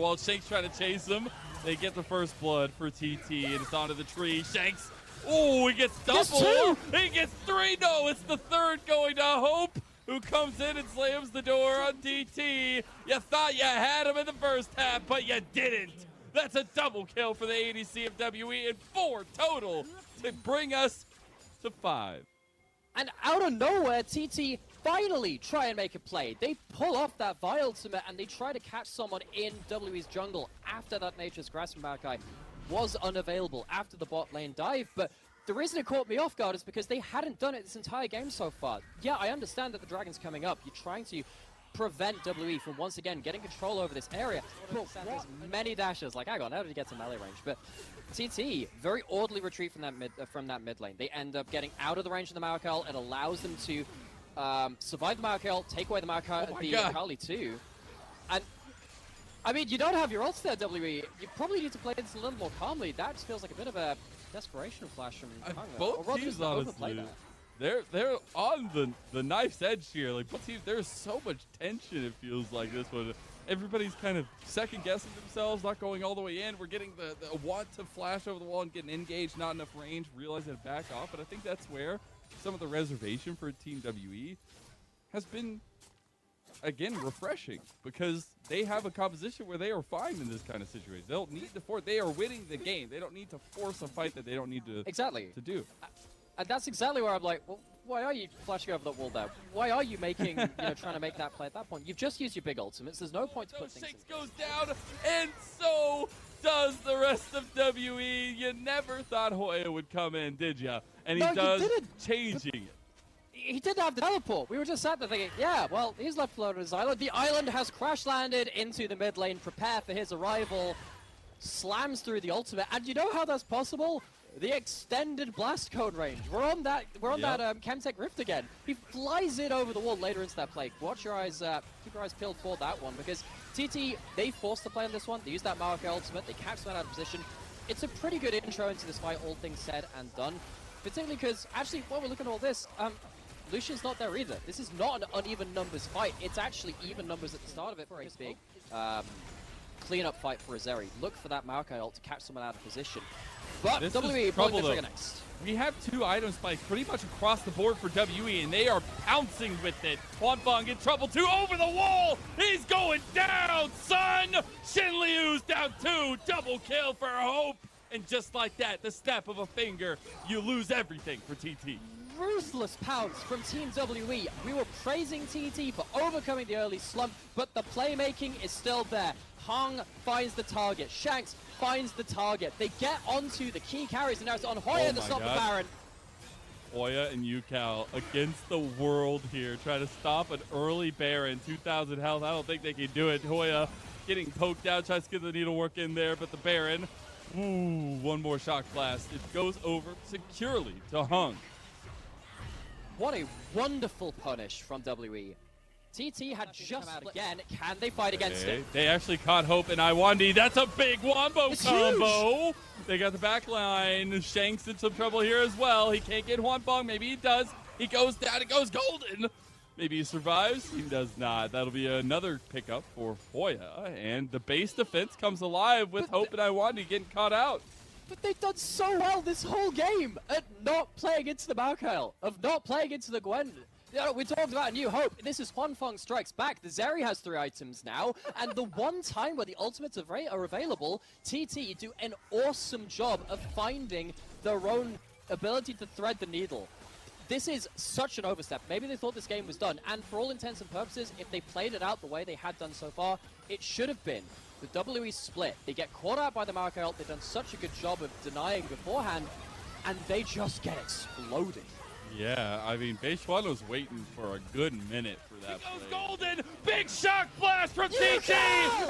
While Shanks trying to chase him, they get the first blood for TT, and it's onto the tree. Shanks, oh, he gets double. He gets three. No, it's the third going to Hope, who comes in and slams the door on TT. You thought you had him in the first half, but you didn't. That's a double kill for the ADC of WE, and 4 total to bring us to 5. And out of nowhere, TT finally try and make a play. They pull off that Vi ultimate and they try to catch someone in WE's jungle after that Nature's Grasp from Maokai was unavailable after the bot lane dive. But the reason it caught me off guard is because they hadn't done it this entire game so far. Yeah, I understand that the Dragon's coming up. You're trying to prevent WE from once again getting control over this area. But there's many dashes. Like, hang on, how did he get to melee range? But TT, very orderly retreat from that mid lane. They end up getting out of the range of the Maokai. It allows them to survive the Maokai, take away the Akali too. And I mean, you don't have your ults there, WE. You probably need to play this a little more calmly. That just feels like a bit of a desperation flash from both teams, honestly. They're on the knife's edge here. Like, both teams, there's so much tension, it feels like, this one. Everybody's kind of second-guessing themselves, not going all the way in. We're getting the want to flash over the wall and getting engaged, not enough range, realize that back off. But I think that's where some of the reservation for Team WE has been, again, refreshing, because they have a composition where they are fine in this kind of situation. They don't need to force. They are winning the game. They don't need to force a fight that they don't need to to do. And that's exactly where I'm like, well, why are you flashing over that wall there? Why are you making, trying to make that play at that point? You've just used your big ultimates. There's no point to put things in. Goes down, and so does the rest of WE. You never thought Hoya would come in, did ya? And he does, changing it. He didn't have the teleport. We were just sat there thinking, yeah, well, he's left alone on his island. The island has crash landed into the mid lane. Prepare for his arrival. Slams through the ultimate. And you know how that's possible? The extended blast cone range. We're on that Chemtech Rift again. He flies in over the wall later into that play. Watch your eyes, keep your eyes peeled for that one, because TT, they forced the play on this one. They used that Maokai ultimate. They catch them out of position. It's a pretty good intro into this fight, all things said and done. Particularly because, actually, while we're looking at all this, Lucian's not there either. This is not an uneven numbers fight. It's actually even numbers at the start of it for a big cleanup fight for Azeri. Look for that Maokai ult to catch someone out of position. But WE pulling the trigger next. We have 2 item spikes pretty much across the board for WE, and they are pouncing with it. Huanfeng in trouble too, over the wall. He's going down, son. Shin Liu's down 2, double kill for Hope. And just like that, the snap of a finger, you lose everything for TT. Ruthless pounce from Team WE. We were praising TT for overcoming the early slump, but the playmaking is still there. Hong finds the target. Shanks finds the target. They get onto the key carries, and now it's on Hoya to stop the Baron. Hoya and Yukao against the world here, trying to stop an early Baron. 2,000 health. I don't think they can do it. Hoya getting poked out, tries to get the needlework in there, but the Baron, ooh, one more shock blast. It goes over securely to Hung. What a wonderful punish from WE. TT had just again. Can they fight against it? They actually caught Hope and Iwandi. That's a big wombo combo. Huge. They got the back line. Shanks in some trouble here as well. He can't get Huanfeng. Maybe he does. He goes down. It goes golden. Maybe he survives. He does not. That'll be another pickup for Hoya. And the base defense comes alive with Hope and Iwandi getting caught out. But they've done so well this whole game at not playing into the Maokai, of not playing into the Gwen. We talked about a New Hope. This is Huanfeng Strikes Back. The Zeri has 3 items now, and the one time where the ultimates are available, TT do an awesome job of finding their own ability to thread the needle. This is such an overstep. Maybe they thought this game was done, and for all intents and purposes, if they played it out the way they had done so far, it should have been. The WE split. They get caught out by the Maokai ult. They've done such a good job of denying beforehand, and they just get exploded. Yeah, I mean, Beishuan was waiting for a good minute for that play. Goes golden! Big shock blast from TT!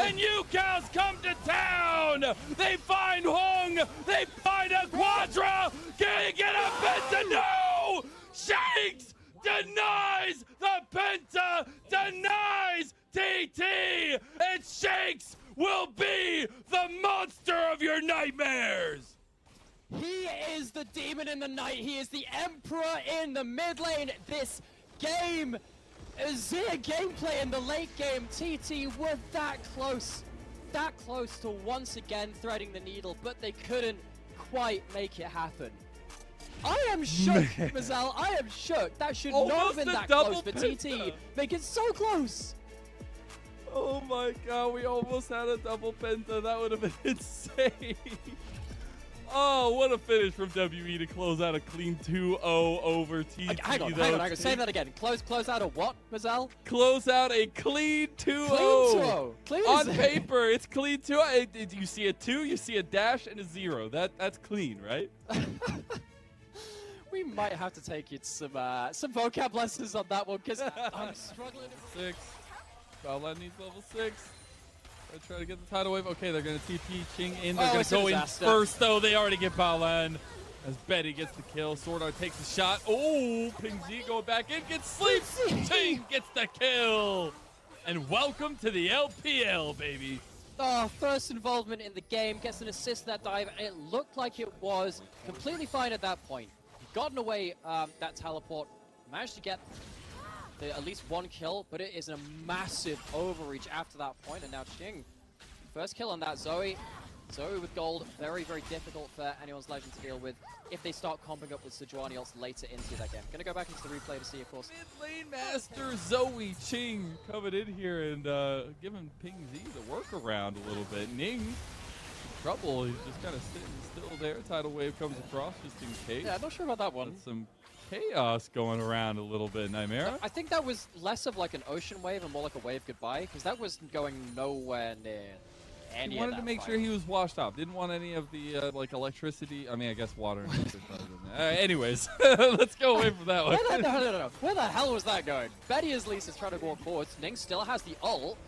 And Yukao's come to town! They find Hung! They find a Quadra! Can he get a Penta? No! Shanks denies the Penta! Denies TT! And Shanks will be the monster of your nightmares! He is the demon in the night. He is the emperor in the mid lane. This game, Azir gameplay in the late game. TT were that close that close to once again threading the needle, but they couldn't quite make it happen. I am shook, Mazel. I am shook. That should not have been that close for TT. Make it so close. Oh my god, we almost had a double penta. That would have been insane. Oh, what a finish from WE to close out a clean 2-0 over TT. Hang on. Say that again. Close out a what, Mazel? Close out a clean 2-0. Clean 2-0. On paper, it's clean 2-0. You see a 2, you see a dash, and a 0. That's clean, right? We might have to take it some vocab lessons on that one, because I'm struggling. 6. Baolan needs level 6. They're trying to get the tidal wave. Okay, they're going to TP Ching in. They're going to go in first, though. They already get Baolan. As Betty gets the kill. Sword Art takes the shot. Oh, Ping Z going back in. Gets sleep. Ching gets the kill. And welcome to the LPL, baby. Oh, first involvement in the game. Gets an assist that dive. And it looked like it was completely fine at that point. Gotten away that teleport. Managed to get at least one kill, but it is a massive overreach after that point. And now Ching, first kill on that Zoe. Zoe with gold, very, very difficult for anyone's Legend to deal with if they start comping up with Sejuani else later into that game. Gonna go back into the replay to see, of course. Mid lane master Zoe Ching coming in here and giving Ping Z the workaround a little bit. Ning, trouble, he's just kind of sitting still there. Tidal wave comes across just in case. Yeah, I'm not sure about that one. That's some chaos going around a little bit, Nightmare. I think that was less of like an ocean wave and more like a wave goodbye, because that was going nowhere near any He wanted to make sure he was washed off. Didn't want any of the like electricity. I mean, I guess water and electricity. Anyways, let's go away from that one. No. Where the hell was that going? Betty at least is trying to walk forwards. Ning still has the ult.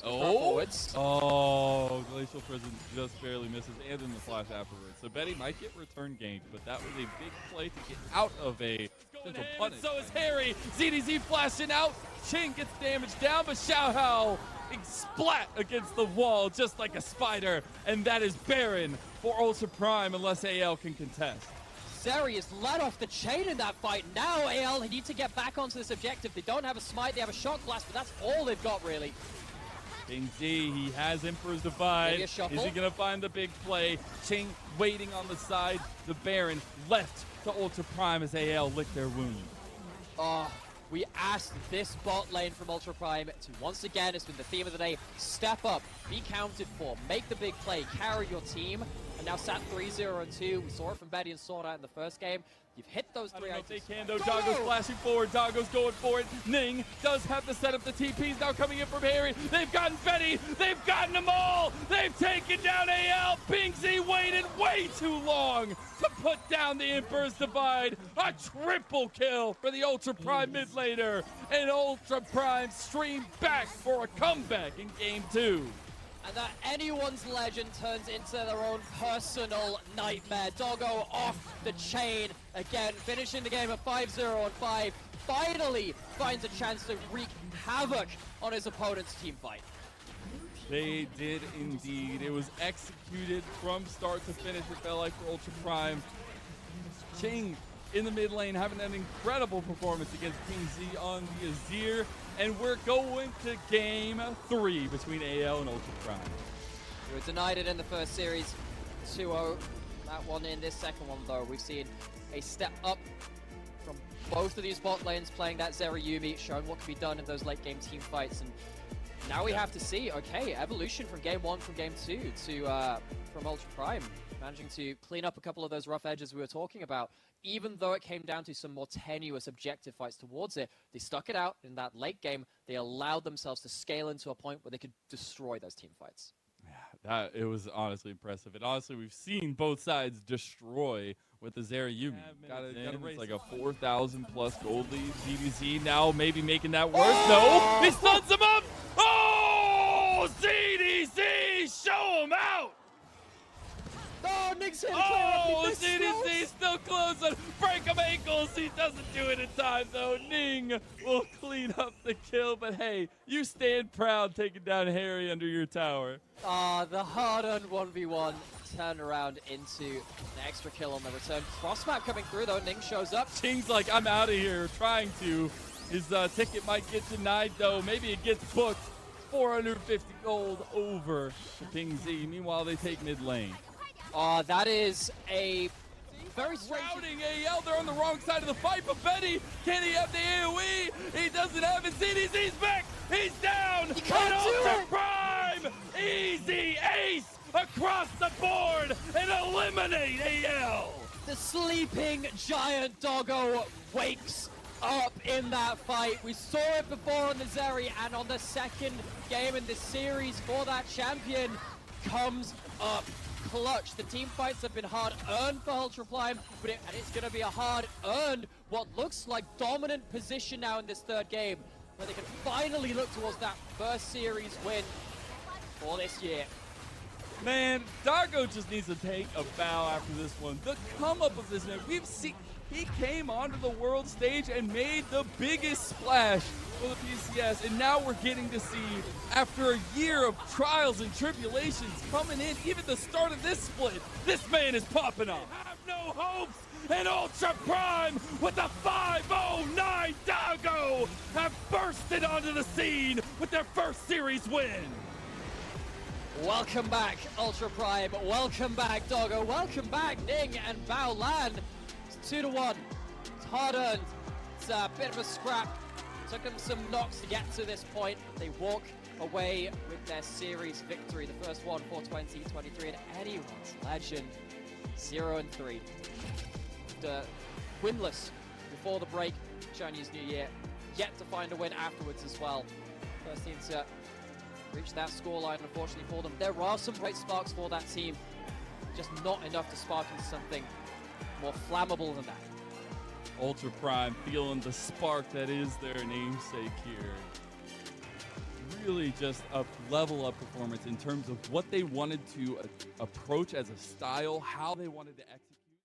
Forwards. Oh, Glacial Prison just barely misses, and then the flash afterwards. So Betty might get return ganked, but that was a big play to get out of a potential punish. So is Harry. ZDZ flashing out. Ching gets damaged down, but Xiaohao splat against the wall just like a spider, and that is Baron for Ultra Prime unless AL can contest. Zeri is let off the chain in that fight. Now AL need to get back onto this objective. They don't have a smite, they have a shock blast, but that's all they've got really. Ping Z, he has Emperor's Divide. Is he going to find the big play? Ching waiting on the side. The Baron left to Ultra Prime as AL lick their wound. Oh, we asked this bot lane from Ultra Prime to once again, it's been the theme of the day, step up, be counted for, make the big play, carry your team. And now sat 3-0-2. We saw it from Betty and Sword Art in the first game. You've hit those three items. They can though. Doggo's flashing forward. Doggo's going for it. Ning does have to set up the TPs now coming in from Harry. They've gotten Betty. They've gotten them all. They've taken down AL. Ping Z waited way too long to put down the Emperor's Divide. A triple kill for the Ultra Prime mid laner. And Ultra Prime streamed back for a comeback in game 2. And that anyone's legend turns into their own personal nightmare. Doggo off the chain again, finishing the game at 5-0-5. Finally finds a chance to wreak havoc on his opponent's team fight. They did indeed. It was executed from start to finish, it felt like, for Ultra Prime. Ching in the mid lane having an incredible performance against Ping Z on the Azir. And we're going to game 3 between AL and Ultra Prime. We were denied it in the first series, 2-0. That one in this second one, though, we've seen a step up from both of these bot lanes playing that Zeri Yuumi, showing what can be done in those late game team fights. And now we have to see, okay, evolution from game 1, from game 2 to from Ultra Prime, managing to clean up a couple of those rough edges we were talking about. Even though it came down to some more tenuous objective fights towards it, they stuck it out in that late game. They allowed themselves to scale into a point where they could destroy those team fights. Yeah, it was honestly impressive. And honestly, we've seen both sides destroy with the Zeri Yuumi. It's like a 4,000 plus gold lead. ZDZ now maybe making that worse. Oh! No, he stuns him up. Oh, ZDZ, show him out. Oh, Nick's hit ZDZ still closing. Break him ankles. He doesn't do it in time, though. Ning will clean up the kill. But hey, you stand proud taking down Harry under your tower. The hard-earned 1v1 turned around into an extra kill on the return. Cross-map coming through, though. Ning shows up. Ching's like, I'm out of here, trying to. His ticket might get denied, though. Maybe it gets booked. 450 gold over to Ping Z. Meanwhile, they take mid lane. That is a very strange... Routing AL, they're on the wrong side of the fight, but Benny, can he have the AoE? He doesn't have it. ZDZ's back. He's down. He can't do Ultra it. Prime. Easy ace across the board and eliminate AL. The sleeping giant doggo wakes up in that fight. We saw it before on the Zeri, and on the second game in this series for that champion comes up clutch. The team fights have been hard-earned for Ultra Prime, and it's going to be a hard-earned, what looks like dominant position now in this third game, where they can finally look towards that first series win for this year. Man, Dargo just needs to take a bow after this one. The come up of this man, we've seen, he came onto the world stage and made the biggest splash for the PCS, and now we're getting to see, after a year of trials and tribulations coming in, even the start of this split, this man is popping off. Have no hopes, and Ultra Prime with the 509 Dargo have bursted onto the scene with their first series win. Welcome back, Ultra Prime. Welcome back, Doggo. Welcome back, Ning and Bao Lan. It's 2-1. It's hard-earned. It's a bit of a scrap. Took them some knocks to get to this point. They walk away with their series victory. The first one for 2023 and anyone's legend. 0-3. Winless before the break, Chinese New Year. Yet to find a win afterwards as well. First team to reach that scoreline, unfortunately for them. There are some bright sparks for that team, just not enough to spark into something more flammable than that. Ultra Prime feeling the spark that is their namesake here. Really just a level up performance in terms of what they wanted to approach as a style, how they wanted to execute.